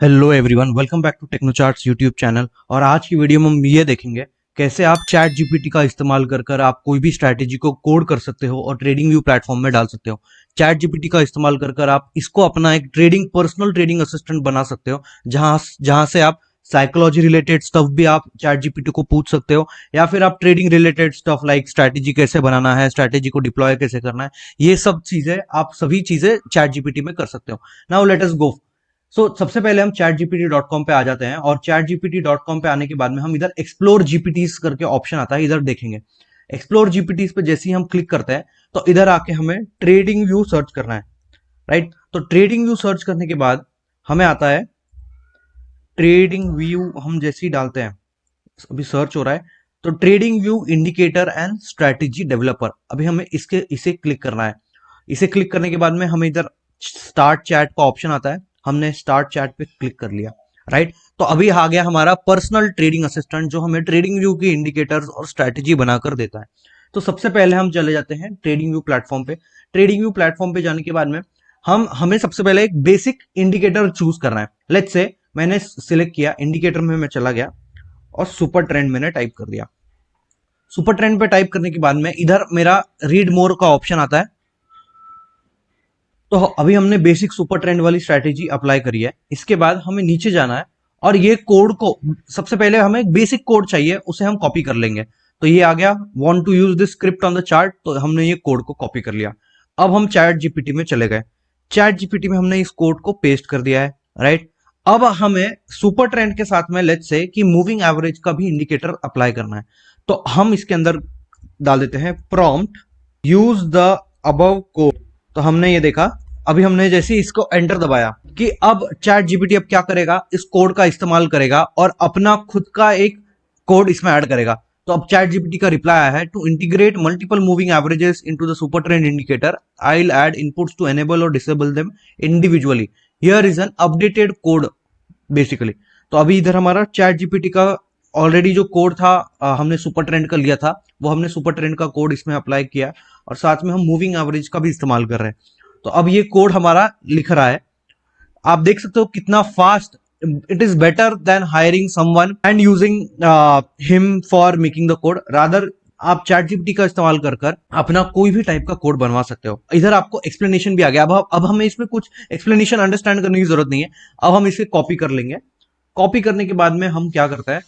Hello everyone, welcome back to Technocharts YouTube channel. और आज की वीडियो में हम ये देखेंगे कैसे आप चैट जीपीटी का इस्तेमाल कर आप कोई भी स्ट्रैटेजी को कोड कर सकते हो और ट्रेडिंग व्यू प्लेटफॉर्म में डाल सकते हो। चैट जीपीटी का इस्तेमाल कर आप इसको अपना एक पर्सनल ट्रेडिंग असिस्टेंट बना सकते हो, जहां जहां से आप साइकोलॉजी रिलेटेड स्टफ भी आप चैट जीपीटी को पूछ सकते हो, या फिर आप trading related stuff like strategy कैसे बनाना है, स्ट्रैटेजी को डिप्लॉय कैसे करना है, ये सब चीजें आप सभी चीजें चैट जीपीटी में कर सकते हो। नाउ लेट अस गो। सबसे पहले हम चैट जीपीटी डॉट कॉम पे आ जाते हैं, और चैट जीपीटी डॉट कॉम पे आने के बाद में हम इधर एक्सप्लोर जीपीटीज करके ऑप्शन आता है, इधर देखेंगे। एक्सप्लोर जीपीटीज पे जैसे ही हम क्लिक करते हैं तो इधर आके हमें ट्रेडिंग व्यू सर्च करना है, राइट। तो ट्रेडिंग व्यू सर्च करने के बाद हमें आता है ट्रेडिंग व्यू। हम जैसे ही डालते हैं, अभी सर्च हो रहा है, तो trading view indicator and strategy developer, अभी हमें इसे क्लिक करना है। इसे क्लिक करने के बाद में हमें इधर स्टार्ट चैट का ऑप्शन आता है, हमने स्टार्ट चैट पे क्लिक कर लिया, राइट। तो अभी आ गया हमारा पर्सनल ट्रेडिंग असिस्टेंट, जो हमें ट्रेडिंग व्यू की इंडिकेटर्स और स्ट्रेटेजी बनाकर देता है। तो सबसे पहले हम चले जाते हैं ट्रेडिंग व्यू प्लेटफॉर्म पे। ट्रेडिंग व्यू प्लेटफॉर्म पे जाने के बाद में हमें सबसे पहले एक बेसिक इंडिकेटर चूज करना है। लेट्स से मैंने सिलेक्ट किया, इंडिकेटर में मैं चला गया और सुपर ट्रेंड मैंने टाइप कर दिया। सुपर ट्रेंड पे टाइप करने के बाद में इधर मेरा रीड मोर का ऑप्शन आता है। तो अभी हमने बेसिक सुपर ट्रेंड वाली स्ट्रैटेजी अप्लाई करी है। इसके बाद हमें नीचे जाना है, और ये कोड को सबसे पहले हमें एक बेसिक कोड चाहिए, उसे हम कॉपी कर लेंगे। तो ये आ गया, want to use this script on the chart, तो हमने ये कोड को कॉपी कर लिया। अब हम चैट जीपीटी में चले गए। चैट जीपीटी में हमने इस कोड को पेस्ट कर दिया है, राइट। अब हमें सुपर ट्रेंड के साथ में लेट्स से कि मूविंग एवरेज का भी इंडिकेटर अप्लाई करना है। तो हम इसके अंदर डाल देते हैं prompt use the above code. तो हमने ये देखा, अभी हमने जैसे इसको एंटर दबाया कि अब चैट जीपीटी अब क्या करेगा, इस कोड का इस्तेमाल करेगा और अपना खुद का एक कोड इसमें ऐड करेगा। तो अब चैट जीपीटी का रिप्लाई आया है, to integrate multiple moving averages into the super trend indicator I will add inputs to enable और disable them individually, here is an updated code basically. तो अभी इधर हमारा चैट जीपीटी का ऑलरेडी जो कोड था, हमने सुपर ट्रेंड का लिया था, वो हमने सुपर ट्रेंड का कोड इसमें अप्लाई किया, और साथ में हम मूविंग एवरेज का भी इस्तेमाल कर रहे हैं। तो अब ये कोड हमारा लिख रहा है, आप देख सकते हो कितना fast. It is better than hiring someone and using him for making the code, rather आप चैट जीपीटी का इस्तेमाल कर अपना कोई भी टाइप का कोड बनवा सकते हो। इधर आपको एक्सप्लेनेशन भी आ गया। अब हमें इसमें कुछ एक्सप्लेनेशन अंडरस्टैंड करने की जरूरत नहीं है। अब हम इसे कॉपी कर लेंगे। कॉपी करने के बाद में हम क्या करते हैं,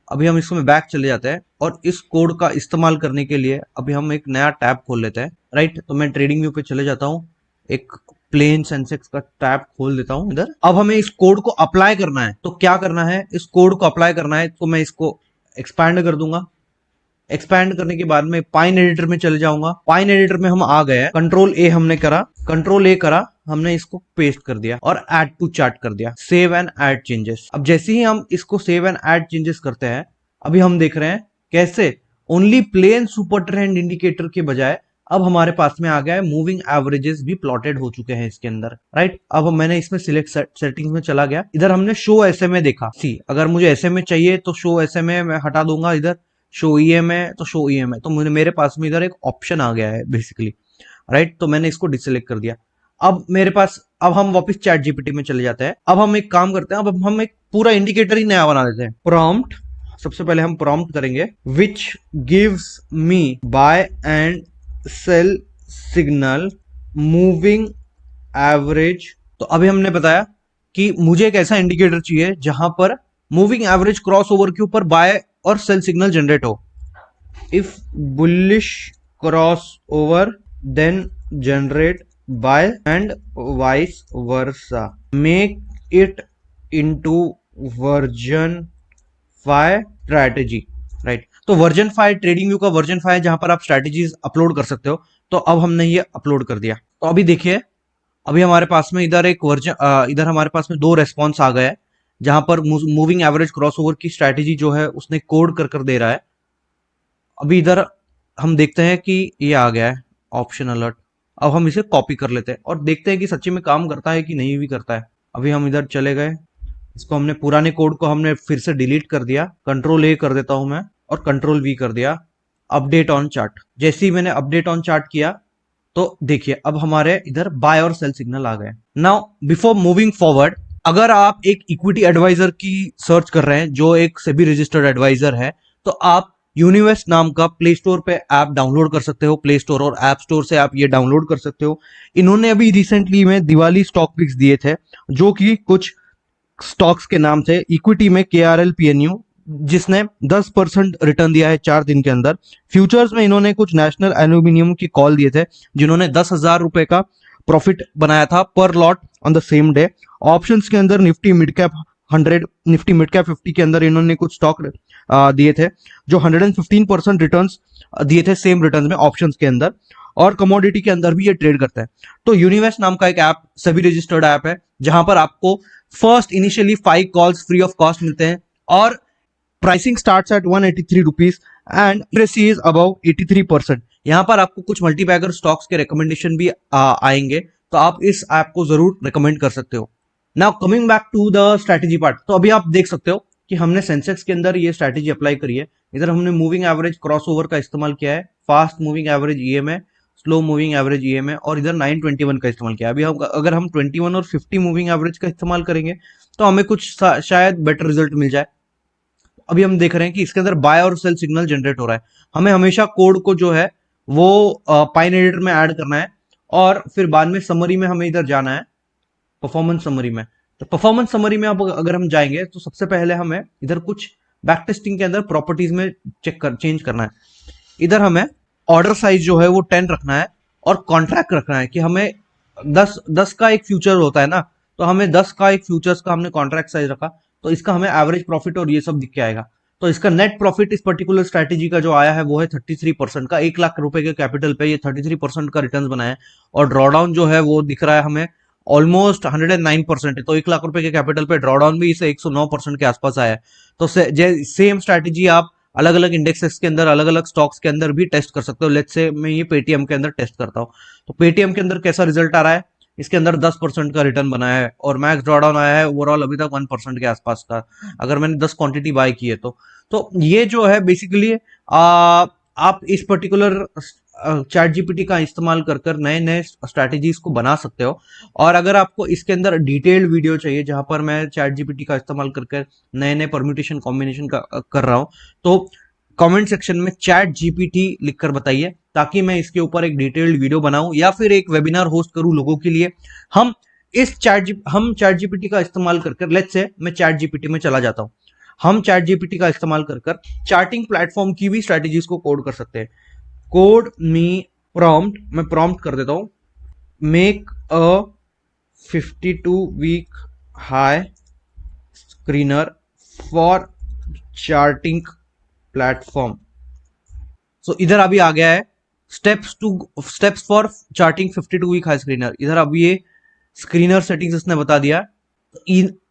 अभी हम इसमें बैक चले जाते हैं, और इस कोड का इस्तेमाल करने के लिए अभी हम एक नया टैब खोल लेते हैं, राइट। तो मैं ट्रेडिंग व्यू पे चले जाता हूं, एक प्लेन सेंसेक्स का टैब खोल देता हूं इधर। अब हमें इस कोड को अप्लाई करना है, तो क्या करना है, इस कोड को अप्लाई करना है, तो मैं इसको एक्सपैंड कर दूंगा। एक्सपैंड करने के बाद में पाइन एडिटर में चले जाऊंगा। पाइन एडिटर में हम आ गए, कंट्रोल ए हमने करा, कंट्रोल ए करा, हमने इसको पेस्ट कर दिया और ऐड टू चार्ट कर दिया, सेव एंड ऐड चेंजेस। अब जैसे ही हम इसको सेव एंड ऐड चेंजेस करते हैं, अभी हम देख रहे हैं कैसे only plain super trend indicator के बजाय अब हमारे पास में आ गया है मूविंग एवरेजेस भी प्लॉटेड हो चुके हैं इसके अंदर, राइट। अब मैंने इसमें सिलेक्ट सेटिंग्स में चला गया, इधर हमने शो एसएमए देखा। सी अगर मुझे एसएमए चाहिए तो शो एसएमए मैं हटा दूंगा, इधर शो ईएमए तो शो ईएमए, तो मेरे पास में इधर एक ऑप्शन आ गया है बेसिकली, राइट। तो मैंने इसको डिसेलेक्ट कर दिया। अब मेरे पास, अब हम वापस चैट जीपीटी में चले जाते हैं। अब हम एक काम करते हैं, अब हम एक पूरा इंडिकेटर ही नया बना देते हैं। प्रॉम्प्ट, सबसे पहले हम प्रॉम्प्ट करेंगे which gives me buy and sell signal moving average. तो अभी हमने बताया कि मुझे एक ऐसा इंडिकेटर चाहिए जहां पर मूविंग एवरेज क्रॉस ओवर के ऊपर बाय और सेल सिग्नल जनरेट हो। If bullish cross over then generate buy and vice versa, make it into version 5 strategy, right. तो वर्जन 5 ट्रेडिंग व्यू का वर्जन 5 जहां पर आप स्ट्रैटेजीज अपलोड कर सकते हो। तो अब हमने ये अपलोड कर दिया। तो अभी देखिए, अभी हमारे पास में इधर एक वर्जन, इधर हमारे पास में 2 रेस्पॉन्स आ गए हैं, जहां पर मूविंग एवरेज क्रॉस ओवर की स्ट्रैटेजी जो है उसने कोड कर दे रहा है। अभी इधर हम देखते हैं कि ये आ गया है ऑप्शन अलर्ट। अब हम इसे कॉपी कर लेते हैं और देखते हैं कि सच्ची में काम करता है कि नहीं भी करता है। अभी हम इधर चले गए, इसको हमने पुराने कोड को हमने फिर से डिलीट कर दिया, कंट्रोल ए कर देता हूं मैं और कंट्रोल वी कर दिया, अपडेट ऑन चार्ट। जैसे ही मैंने अपडेट ऑन चार्ट किया तो देखिए अब हमारे इधर बाय और सेल सिग्नल आ गए। नाउ बिफोर मूविंग फॉरवर्ड अगर आप एक इक्विटी एडवाइजर की सर्च कर रहे हैं जो एक सेबी रजिस्टर्ड एडवाइजर है, तो आप यूनिवेस्ट नाम का प्ले स्टोर पे ऐप डाउनलोड कर सकते हो। प्ले स्टोर और ऐप स्टोर से आप ये डाउनलोड कर सकते हो। इन्होंने अभी रिसेंटली में दिवाली स्टॉक पिक्स दिए थे, जो कि कुछ स्टॉक्स के नाम थे। इक्विटी में KRL PNU, जिसने 10% रिटर्न दिया है 4 दिन के अंदर। फ्यूचर्स में इन्होंने कुछ नेशनल एल्यूमिनियम की कॉल दिए थे, जिन्होंने 10,000 रुपए का प्रॉफिट बनाया था पर lot on the same day. Options के अंदर Nifty mid cap 100, Nifty mid cap 50 के अंदर इन्होंने कुछ स्टॉक दिए थे, जो 115% रिटर्न दिए थे सेम रिटर्न में ऑप्शंस के अंदर। और कमोडिटी के अंदर भी ये ट्रेड करता है। तो यूनिवेस्ट नाम का एक ऐप, सभी रजिस्टर्ड ऐप है, जहां पर आपको first initially 5 calls free of cost मिलते हैं, और pricing starts at 183 rupees and accuracy is above 83%। यहाँ पर आपको कुछ मल्टीबैगर स्टॉक्स के रिकमेंडेशन भी आएंगे, तो आप इस ऐप को जरूर रिकमेंड कर सकते हो। Now coming back to the strategy part, तो अभी आप देख सकते हो कि हमने सेंसेक्स के अंदर ये स्ट्रैटेजी अप्लाई करी है। इधर हमने मूविंग एवरेज क्रॉसओवर का इस्तेमाल किया है, fast moving average EMA, slow moving average EMA, और इधर 921 का इस्तेमाल किया है। अभी हम अगर हम 21 और 50 मूविंग एवरेज का इस्तेमाल करेंगे तो हमें कुछ शायद बेटर रिजल्ट मिल जाए। अभी हम देख रहे हैं कि इसके अंदर बाय और सेल सिग्नल जनरेट हो रहा है। हमें हमेशा कोड को जो है वो पाइन एडिटर में ऐड करना है, और फिर बाद में समरी में हमें इधर जाना है, परफॉर्मेंस समरी में। तो परफॉर्मेंस समरी में अब अगर हम जाएंगे तो सबसे पहले हमें इधर कुछ बैक टेस्टिंग के अंदर प्रॉपर्टीज में चेंज करना है। इधर हमें ऑर्डर साइज जो है वो 10 रखना है, और कॉन्ट्रैक्ट रखना है कि हमें 10 का एक फ्यूचर होता है ना, तो हमें 10 का एक फ्यूचर्स का हमने कॉन्ट्रैक्ट साइज रखा, तो इसका हमें एवरेज प्रॉफिट और ये सब दिख के आएगा। तो इसका नेट प्रॉफिट इस पर्टिकुलर स्ट्रैटेजी का जो आया है वो है 33% का। 1 लाख रुपए के कैपिटल पे ये 33% का रिटर्न बनाया है, और ड्रॉडाउन जो है वो दिख रहा है हमें ऑलमोस्ट 109% है। तो 1 लाख रुपए के कैपिटल पे ड्रॉडाउन भी इसे 109% के आसपास आया है। तो सेम स्ट्रैटेजी आप अलग अलग इंडेक्सेस के अंदर, अलग अलग स्टॉक्स के अंदर भी टेस्ट कर सकते हो। लेट्स से मैं ये पेटीएम के अंदर टेस्ट करता हूँ, तो पेटीएम के अंदर कैसा रिजल्ट आ रहा है। इसके अंदर 10% का रिटर्न बनाया है, और मैक्स ड्रॉडाउन आया है ओवरऑल अभी तक 1% के आसपास का, अगर मैंने 10 क्वांटिटी बाय की है तो ये जो है बेसिकली आप इस पर्टिकुलर चैट जीपीटी का इस्तेमाल कर कर नए नए स्ट्रैटेजीज को बना सकते हो। और अगर आपको इसके अंदर डिटेल्ड वीडियो चाहिए जहां पर मैं चैट जीपीटी का इस्तेमाल कर कर नए नए परम्यूटेशन कॉम्बिनेशन का कर रहा हूं, तो कमेंट सेक्शन में चैट जीपीटी लिखकर बताइए, ताकि मैं इसके ऊपर एक डिटेल्ड वीडियो बनाऊं या फिर एक वेबिनार होस्ट करूं लोगों के लिए। हम चैट जीपीटी का इस्तेमाल कर कर, लेट्स से मैं चैट जीपीटी में चला जाता हूं, हम चैट जीपीटी का इस्तेमाल कर कर चार्टिंग प्लेटफॉर्म की भी स्ट्रेटेजीज को कोड कर सकते हैं। कोड मी प्रॉम्प्ट, मैं प्रॉम्प्ट कर देता हूं, make a 52 week high screener for charting platform. So इधर अभी आ गया है steps for charting 52 week high screener. इधर अभी ये स्क्रीनर सेटिंग्स इसने बता दिया।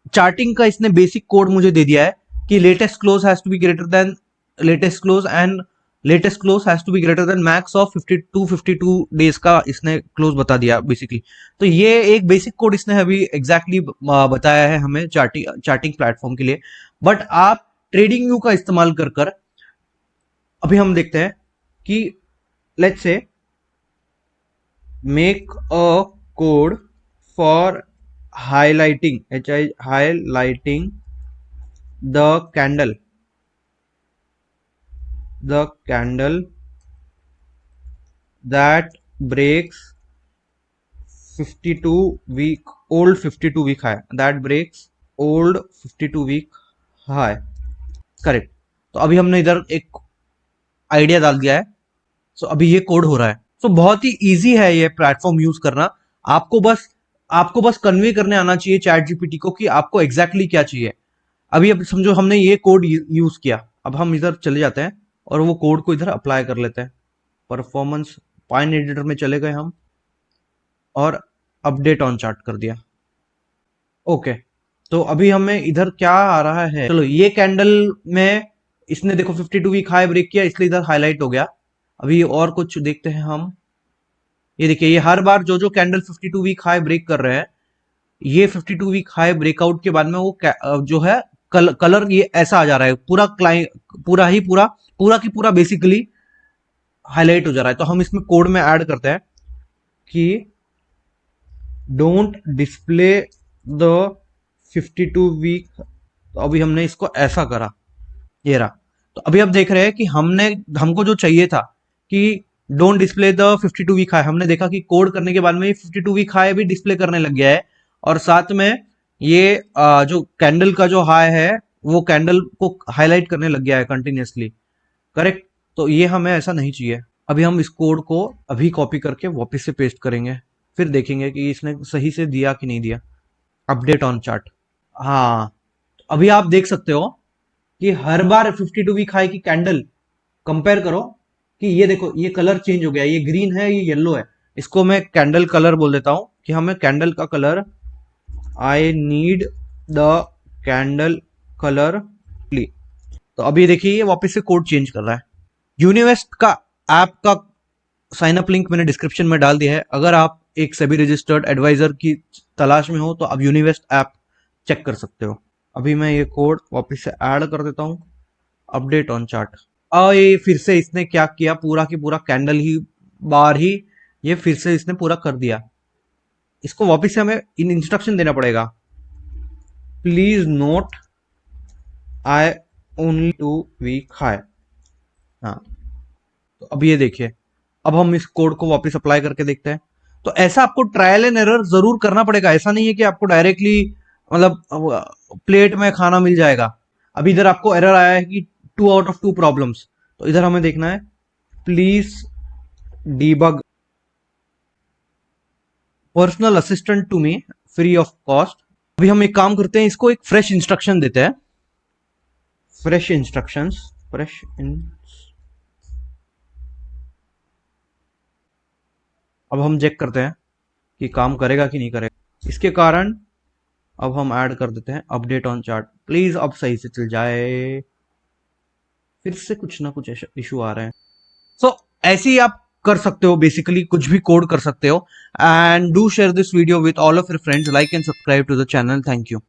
चार्टिंग का इसने बेसिक कोड मुझे दे दिया है कि latest close has to be greater than latest close, and latest close has to be greater than max of 52 days का इसने क्लोज बता दिया बेसिकली। तो ये एक बेसिक कोड इसने अभी एग्जैक्टली बताया है हमें चार्टिंग प्लेटफॉर्म के लिए। बट आप ट्रेडिंग व्यू का इस्तेमाल कर कर अभी हम देखते हैं कि let's say make a code for highlighting highlighting the candle that breaks 52 week high, that breaks old 52 week high, correct. तो अभी हमने इधर एक आइडिया डाल दिया है, सो अभी ये कोड हो रहा है। सो बहुत ही इजी है ये प्लेटफॉर्म यूज करना। आपको बस कन्वे करने आना चाहिए चैट जीपीटी को कि आपको एग्जैक्टली क्या चाहिए। अब समझो हमने ये कोड यूज किया, अब हम इधर चले जाते हैं और वो कोड को इधर अप्लाई कर लेते हैं। परफॉर्मेंस पाइन एडिटर में चले गए हम, और अपडेट ऑन चार्ट कर दिया। ओके, तो अभी हमें इधर क्या आ रहा है, चलो ये कैंडल में इसने देखो 52 वीक हाई ब्रेक किया, इसलिए इधर हाईलाइट हो गया। अभी और कुछ देखते हैं हम। ये देखिए, ये हर बार जो कैंडल 52 वीक हाई ब्रेक कर रहे हैं, ये 52 वीक हाई ब्रेकआउट के बाद में वो जो है कलर ये ऐसा आ जा रहा है, पूरा की पूरा बेसिकली हाईलाइट हो जा रहा है। तो हम इसमें कोड में ऐड करते हैं कि डोंट डिस्प्ले द 52 वीक, तो अभी हमने इसको ऐसा करा, ये रहा। तो अभी आप देख रहे हैं कि हमको जो चाहिए था कि don't display the 52 week high, हमने देखा कि कोड करने के बाद में ये 52 वीक हाई भी डिस्प्ले करने लग गया है, और साथ में ये जो कैंडल का जो हाई है वो कैंडल को हाईलाइट करने लग गया है कंटिन्यूसली। करेक्ट। तो ये हमें ऐसा नहीं चाहिए। अभी हम इस कोड को अभी कॉपी करके वापस से पेस्ट करेंगे, फिर देखेंगे कि इसने सही से दिया कि नहीं दिया। Update on chart. हाँ, अभी आप देख सकते हो कि हर बार 52 वीक हाई की कैंडल कंपेयर करो कि ये देखो, ये कलर चेंज हो गया, ये ग्रीन है, ये येलो है। इसको मैं कैंडल कलर बोल देता हूं कि हमें कैंडल का colour, I need the candle colour please. तो अभी देखिए ये वापस से कोड चेंज कर रहा है। यूनिवेस्ट का ऐप का साइन अप लिंक मैंने डिस्क्रिप्शन में डाल दिया है। अगर आप एक सेबी रजिस्टर्ड एडवाइजर की तलाश में हो तो आप यूनिवेस्ट ऐप चेक कर सकते हो। अभी मैं ये कोड वापस से ऐड कर देता हूं, अपडेट ऑन चार्ट। ये फिर से इसने क्या किया, पूरा की पूरा कैंडल ही बार ही ये फिर से इसने पूरा कर दिया। इसको वापस से हमें इन इंस्ट्रक्शन देना पड़ेगा, please note I only two week high. हाँ, तो अब ये देखिए, अब हम इस कोड को वापस अप्लाई करके देखते हैं। तो ऐसा आपको ट्रायल एंड एरर जरूर करना पड़ेगा, ऐसा नहीं है कि आपको डायरेक्टली मतलब प्लेट में खाना मिल जाएगा। अभी इधर आपको एरर आया है कि 2 आउट ऑफ 2 प्रॉब्लम्स, तो इधर हमें देखना है please debug personal assistant to me free of cost. अभी हम एक काम करते हैं, इसको एक फ्रेश इंस्ट्रक्शन देते हैं, फ्रेश इंस्ट्रक्शंस, फ्रेश अब हम चेक करते हैं कि काम करेगा कि नहीं करेगा। इसके कारण अब हम ऐड कर देते हैं अपडेट ऑन चार्ट, प्लीज अब सही से चल जाए। फिर से कुछ ना कुछ इशू आ रहे हैं। सो ऐसे ही आप कर सकते हो, बेसिकली कुछ भी कोड कर सकते हो। And do share this video with all of your friends, like and subscribe to the channel. Thank you.